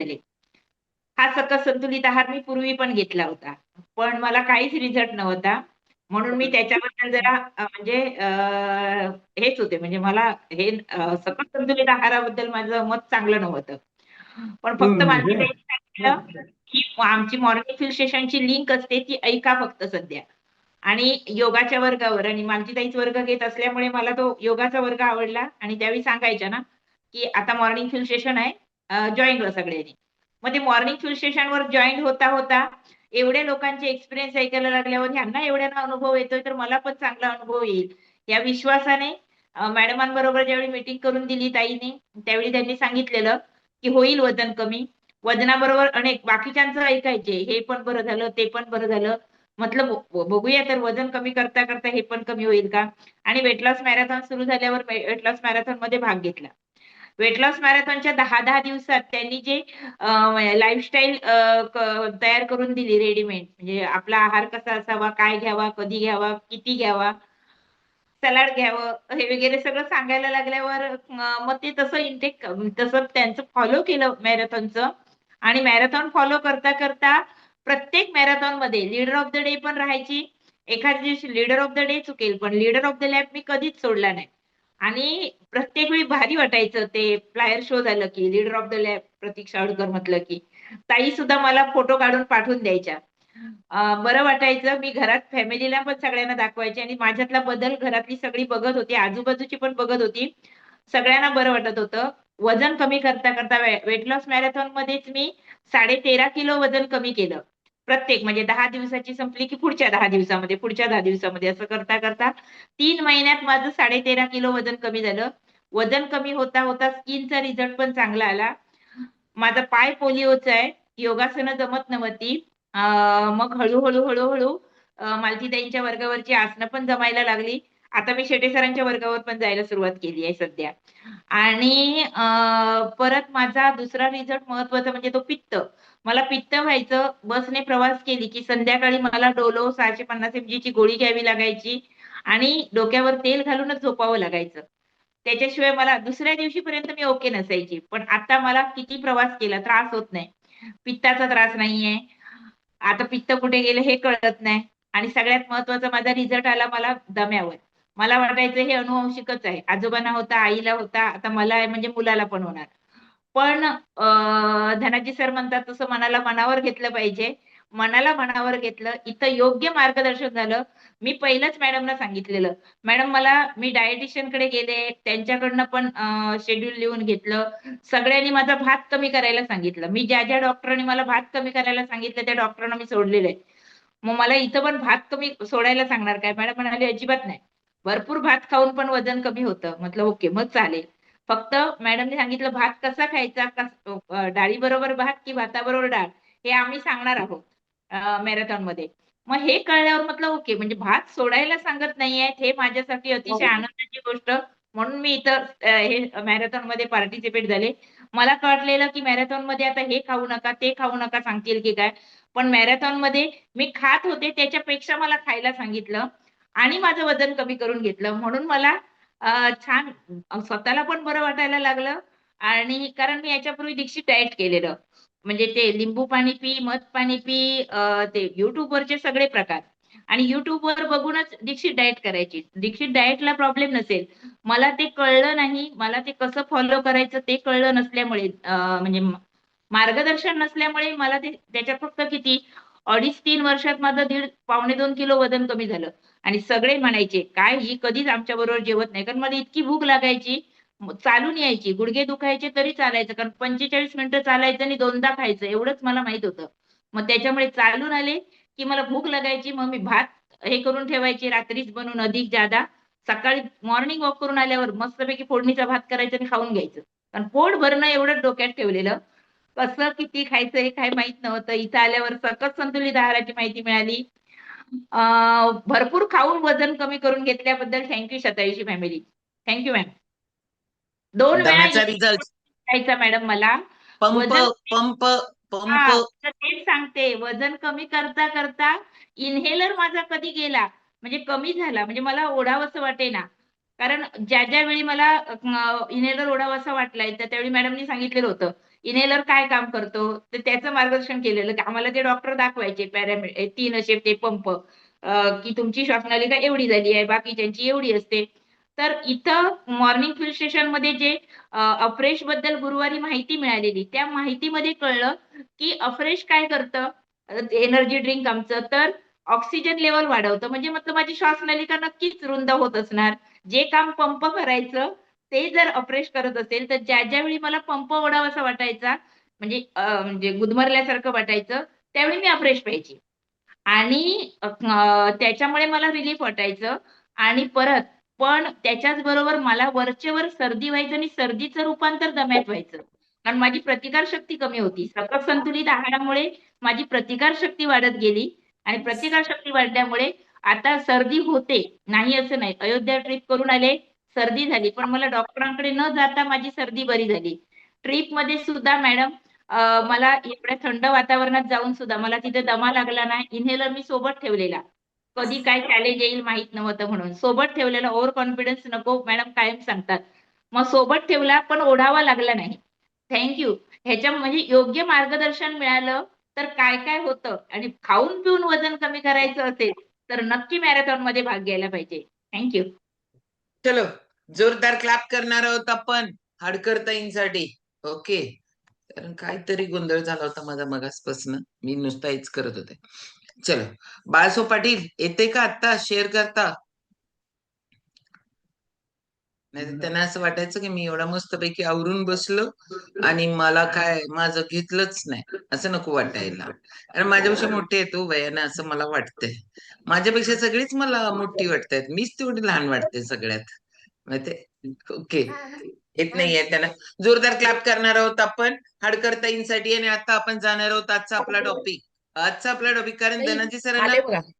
झाले. हा सकस संतुलित आहार मी पूर्वी पण घेतला होता. पण मला काहीच रिझल्ट नव्हता. म्हणून मी त्याच्याबद्दल जरा म्हणजे हेच होते म्हणजे मला हे सकस संतुलित आहाराबद्दल माझं मत चांगलं नव्हतं. पण फक्त हम्म, मालकीताईंनी सांगितलं, की आमची मॉर्निंग हिल सेशनची लिंक असते ती ऐका फक्त सध्या. आणि योगाच्या वर्गावर आणि मालतीताईच वर्ग घेत असल्यामुळे मला तो योगाचा वर्ग आवडला आणि त्यावेळी सांगायच्या ना, की आता मॉर्निंग हिल सेशन आहे, जॉइन व्हा सगळ्यांनी. मग ते मॉर्निंग हिल सेशनवर जॉइन होता एवढ्या लोकांचे एक्सपिरियन्स ऐकायला लागल्यावर ह्यांना एवढ्याना अनुभव येतोय, तर मला पण चांगला अनुभव येईल. या विश्वासाने मॅडमांबरोबर ज्यावेळी मीटिंग करून दिली ताईंनी, त्यावेळी त्यांनी सांगितलेलं, की होईल वजन कमी. वजनाबरोबर अनेक बाकीच्यांचं ऐकायचे, हे पण बरं झालं, ते पण बरं झालं. म्हटलं बघूया तर वजन कमी करता करता हे पण कमी होईल का? आणि वेट लॉस मॅरेथॉन सुरू झाल्यावर वेट लॉस मॅरेथॉन मध्ये भाग घेतला. वेट लॉस मॅरेथॉनच्या 10-10 दिवसात त्यांनी जे लाईफस्टाईल तयार करून दिली रेडीमेड, म्हणजे आपला आहार कसा असावा, काय घ्यावा, कधी घ्यावा, किती घ्यावा, सलाड घ्यावं, हे वगैरे सगळं सांगायला लागल्यावर मग ते तसं इंटेक तसं त्यांचं फॉलो केलं मॅरेथॉनचं. आणि मॅरेथॉन फॉलो करता करता प्रत्येक मॅरेथॉनमध्ये लीडर ऑफ द डे पण राहायची. एखाद्या दिवशी लीडर ऑफ द डे चुकेल, पण लीडर ऑफ द लॅब मी कधीच सोडला नाही. आणि प्रत्येक वेळी भारी वाटायचं ते फ्लायर शो झालं की लीडर ऑफ द लॅब प्रतीक सावडकर म्हटलं की ताई सुद्धा मला फोटो काढून पाठवून द्यायच्या. बरं वाटायचं. मी घरात फॅमिलीला पण सगळ्यांना दाखवायचे आणि माझ्यातला बदल घरातली सगळी बघत होती, आजूबाजूची पण बघत होती. सगळ्यांना बरं वाटत होतं. वजन कमी करता करता वेट लॉस मॅरेथॉन मध्येच मी 13.5 किलो वजन कमी केलं. प्रत्येक म्हणजे 10 दिवसाची संपली की पुढच्या 10 दिवसामध्ये, पुढच्या 10 दिवसामध्ये असं करता करता 3 महिन्यात माझं 13.5 किलो वजन कमी झालं. वजन कमी होता होता स्किनचा रिझल्ट पण चांगला आला. माझा पाय पोलिओचा आहे. योगासनं जमत नव्हती. मग हळू-हळू मालतीताईंच्या वर्गावरची आसनं पण जमायला लागली. आता मी शेटे सरांच्या वर्गावर पण जायला सुरुवात केली आहे सध्या. आणि परत माझा दुसरा रिझल्ट महत्वाचा म्हणजे तो पित्त. मला पित्त व्हायचं. बसने प्रवास केली की संध्याकाळी मला डोलो 650 एमजीची गोळी घ्यावी लागायची आणि डोक्यावर तेल घालूनच झोपावं लागायचं. त्याच्याशिवाय मला दुसऱ्या दिवशीपर्यंत मी ओके नसायची. पण आता मला किती प्रवास केला त्रास होत नाही. पित्ताचा त्रास नाहीये. आता पित्त कुठे गेलं हे कळत नाही. आणि सगळ्यात महत्वाचा माझा रिझल्ट आला मला दम्यावर. मला वाटायचं हे अनुवंशिकच आहे. आजोबांना होता, आईला होता, आता मला आहे म्हणजे मुलाला पण होणार. पण धनाजी सर म्हणतात तसं मनाला मनावर घेतलं पाहिजे. मनाला मनावर घेतलं. इथं योग्य मार्गदर्शन झालं. मी पहिलंच मॅडमला सांगितलेलं, "मॅडम मी डायटिशियनकडे गेले, त्यांच्याकडनं पण शेड्यूल लिहून घेतलं. सगळ्यांनी माझा भात कमी करायला सांगितलं. मी ज्या डॉक्टरांनी मला भात कमी करायला सांगितलं, त्या डॉक्टरांना मी सोडलेलं आहे. मग मला इथं पण भात कमी सोडायला सांगणार काय?" मॅडम म्हणाले, "अजिबात नाही. भरपूर भात खाऊन पण वजन कमी होतं." म्हटलं, "ओके, मग चालेल." फक्त मॅडमने सांगितलं, "भात कसा खायचा? डाळीबरोबर भात की भाताबरोबर डाळ? हे आम्ही सांगणार आहोत मॅरेथॉनमध्ये." मग हे कळल्यावर म्हटलं, "ओके, म्हणजे भात सोडायला सांगत नाहीयेत, हे माझ्यासाठी अतिशय आनंदाची गोष्ट." म्हणून मी इथं हे मॅरेथॉनमध्ये पार्टिसिपेट झाले. मला कळलेलं की मॅरेथॉनमध्ये आता हे खाऊ नका, ते खाऊ नका सांगतील की काय. पण मॅरेथॉनमध्ये मी खात होते त्याच्यापेक्षा मला खायला सांगितलं आणि माझं वजन कमी करून घेतलं. म्हणून मला छान स्वतःला पण बरं वाटायला लागलं आणि कारण मी याच्यापूर्वी दीक्षित डाएट केलेलं. म्हणजे ते लिंबू पाणी पी, मध पाणी पी, ते YouTubeवरचे सगळे प्रकार आणि YouTubeवर बघूनच दीक्षित डाएट करायची. दीक्षित डाएटला प्रॉब्लेम नसेल. मला ते कळलं नाही. मला ते कसं फॉलो करायचं ते कळलं नसल्यामुळे म्हणजे मार्गदर्शन नसल्यामुळे मला ते त्याच्यात फक्त किती 2.5-3 वर्षात माझं पावणे 2 किलो वजन कमी झालं. आणि सगळे म्हणायचे, "काय ही कधीच आमच्याबरोबर जेवत नाही." कारण मला इतकी भूक लागायची. चालून यायची. गुडघे दुखायचे तरी चालायचं. कारण 45 मिनिटं चालायचं आणि 2दा खायचं एवढंच मला माहीत होतं. मग त्याच्यामुळे चालून आले, की मला भूक लागायची. मग मी भात हे करून ठेवायची रात्रीच बनवून अधिक जादा. सकाळी मॉर्निंग वॉक करून आल्यावर मस्तपैकी फोडणीचा भात करायचा आणि खाऊन घ्यायचं. कारण पोट भरणं एवढं डोक्यात ठेवलेलं. कसं किती खायचं हे काही माहीत नव्हतं. इथं आल्यावर सकस संतुलित आहाराची माहिती मिळाली. भरपूर खाऊन वजन कमी करून घेतल्याबद्दल thank you Shatayushi family. Thank you ma'am. 2 वेळा दम्याचा रिझल्ट यायचा मॅडम मला. पंप वजन पंप पंप. हां, तर तेच सांगते. वजन कमी करता इन्हेलर माझा कधी गेला, म्हणजे कमी झाला, म्हणजे मला ओढावसं वाटेना. कारण ज्या वेळी मला इन्हेलर ओढावासा वाटलाय, तर त्यावेळी मॅडमनी सांगितलेलं होतं, इन्हेलर काय काम करतो तर त्याचं मार्गदर्शन केलेलं की आम्हाला ते डॉक्टर दाखवायचे पॅरामीटर 3 असे ते पंप की तुमची श्वासनलिका एवढी झाली आहे बाकीच्यांची एवढी असते. तर इथं मॉर्निंग फिल स्टेशनमध्ये जे अफ्रेश बद्दल गुरुवारी माहिती मिळालेली त्या माहितीमध्ये कळलं की अफ्रेश काय करतं एनर्जी ड्रिंक आमचं तर ऑक्सिजन लेवल वाढवतं म्हणजे मतलब माझी श्वासनलिका नक्कीच रुंद होत असणार. जे काम पंप करायचं ते जर अफ्रेश करत असेल तर ज्या वेळी मला पंप ओढावासा वाटायचा म्हणजे गुदमरल्यासारखं वाटायचं त्यावेळी मी अफ्रेश प्यायची. आणि त्याच्यामुळे मला रिलीफ वाटायचं आणि परत पण त्याच्याच बरोबर मला वरचेवर सर्दी व्हायचं आणि सर्दीचं रूपांतर दम्यात व्हायचं. कारण माझी प्रतिकारशक्ती कमी होती. सतत संतुलित आहारामुळे माझी प्रतिकारशक्ती वाढत गेली आणि प्रतिकारशक्ती वाढल्यामुळे आता सर्दी होते. नाही असं नाही. अयोध्या ट्रिप करून आले, सर्दी झाली. पण मला डॉक्टरांकडे न जाता माझी सर्दी बरी झाली. ट्रिपमध्ये सुद्धा मॅडम मला एवढ्या थंड वातावरणात जाऊन सुद्धा मला तिथे दमा लागला नाही. इन्हेलर मी सोबत ठेवलेला. कधी काय चॅलेंज येईल माहित नव्हतं म्हणून. सोबत ठेवलेला ओव्हर कॉन्फिडन्स नको मॅडम कायम सांगतात. मग सोबत ठेवला पण ओढावा लागला नाही. Thank you. ह्याच्या म्हणजे योग्य मार्गदर्शन मिळालं तर काय-काय होतं आणि खाऊन पिऊन वजन कमी करायचं असेल तर नक्की मॅरेथॉनमध्ये भाग घ्यायला पाहिजे. Thank you. चलो जोरदार क्लॅप करणार आहोत आपण हाडकर ताईंसाठी. ओके. कारण काहीतरी गोंधळ झाला होता माझा मगासपासून. मी नुसता हेच करत होते. चलो बाळसो पाटील येते का आता शेअर करता? नाही त्यांना असं वाटायचं की मी एवढा मस्तपैकी आवरून बसलो आणि मला काय माझं घेतलंच नाही असं नको वाटायला. कारण माझ्यापेक्षा मोठे आहेत वयानं असं मला वाटतंय. माझ्यापेक्षा सगळीच मला मोठी वाटतायत. मीच तेवढी लहान वाटते सगळ्यात. माहितीये? ओके. येत नाहीये त्यांना. जोरदार क्लॅप करणार आहोत आपण हाडकर ताईंसाठी आणि आता आपण जाणार आहोत आजचा आपला टॉपिक. आजचा आपला टॉपिक कारण ताई धनाजी सरांना आले बघा.